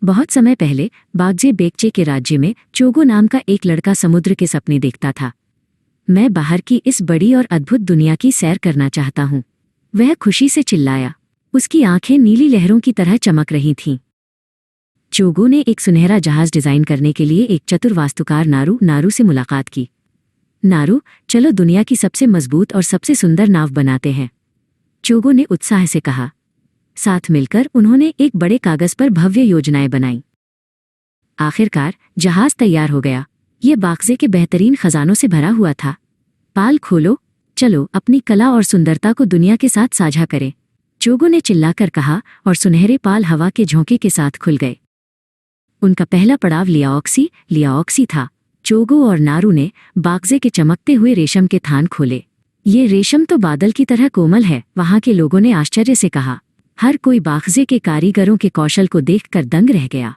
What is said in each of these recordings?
बहुत समय पहले बागजे बेकचे के राज्य में चोगो नाम का एक लड़का समुद्र के सपने देखता था। मैं बाहर की इस बड़ी और अद्भुत दुनिया की सैर करना चाहता हूँ। वह खुशी से चिल्लाया। उसकी आंखें नीली लहरों की तरह चमक रही थीं। चोगो ने एक सुनहरा जहाज डिजाइन करने के लिए एक चतुर वास्तुकार नारू से मुलाकात की। नारू, चलो दुनिया की सबसे मजबूत और सबसे सुंदर नाव बनाते हैं, चोगो ने उत्साह से कहा। साथ मिलकर उन्होंने एक बड़े कागज पर भव्य योजनाएं बनाईं। आखिरकार जहाज तैयार हो गया। ये बागजे के बेहतरीन खजानों से भरा हुआ था। पाल खोलो, चलो अपनी कला और सुंदरता को दुनिया के साथ साझा करें, चोगो ने चिल्लाकर कहा और सुनहरे पाल हवा के झोंके के साथ खुल गए। उनका पहला पड़ाव लियाओक्सी था। चोगो और नारू ने बागजे के चमकते हुए रेशम के थान खोले। ये रेशम तो बादल की तरह कोमल है, वहां के लोगों ने आश्चर्य से कहा। हर कोई बागजे के कारीगरों के कौशल को देखकर दंग रह गया।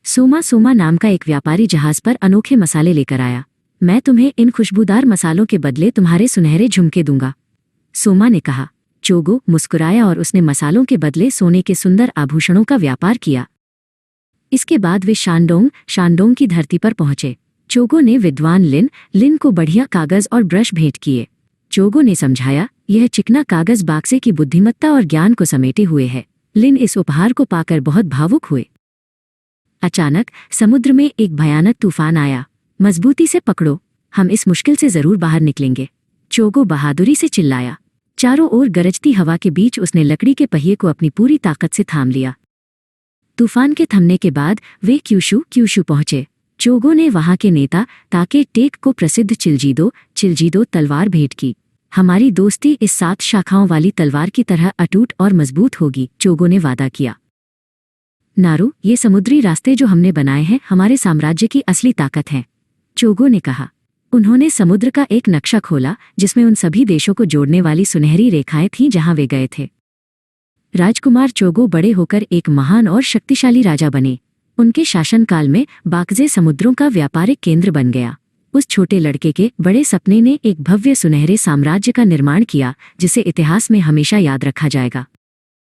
सोमा नाम का एक व्यापारी जहाज पर अनोखे मसाले लेकर आया। मैं तुम्हें इन खुशबूदार मसालों के बदले तुम्हारे सुनहरे झुमके दूंगा, सोमा ने कहा। चोगो मुस्कुराया और उसने मसालों के बदले सोने के सुंदर आभूषणों का व्यापार किया। इसके बाद वे शानडोंग की धरती पर पहुंचे। चोगो ने विद्वान लिन को बढ़िया कागज और ब्रश भेंट किए। चोगो ने समझाया, यह चिकना कागज बागजे की बुद्धिमत्ता और ज्ञान को समेटे हुए है। लिन इस उपहार को पाकर बहुत भावुक हुए। अचानक समुद्र में एक भयानक तूफान आया। मजबूती से पकड़ो, हम इस मुश्किल से जरूर बाहर निकलेंगे, चोगो बहादुरी से चिल्लाया। चारों ओर गरजती हवा के बीच उसने लकड़ी के पहिए को अपनी पूरी ताकत से थाम लिया। तूफान के थमने के बाद वे क्यूशू पहुंचे। चोगो ने वहां के नेता ताके टेक को प्रसिद्ध चिलजीदो तलवार भेंट की। हमारी दोस्ती इस 7 शाखाओं वाली तलवार की तरह अटूट और मजबूत होगी, चोगो ने वादा किया। नारू, ये समुद्री रास्ते जो हमने बनाए हैं हमारे साम्राज्य की असली ताकत हैं, चोगो ने कहा। उन्होंने समुद्र का एक नक्शा खोला जिसमें उन सभी देशों को जोड़ने वाली सुनहरी रेखाएं थीं जहां वे गए थे। राजकुमार चोगो बड़े होकर एक महान और शक्तिशाली राजा बने। उनके शासनकाल में बागजे समुद्रों का व्यापारिक केंद्र बन गया। उस छोटे लड़के के बड़े सपने ने एक भव्य सुनहरे साम्राज्य का निर्माण किया जिसे इतिहास में हमेशा याद रखा जाएगा।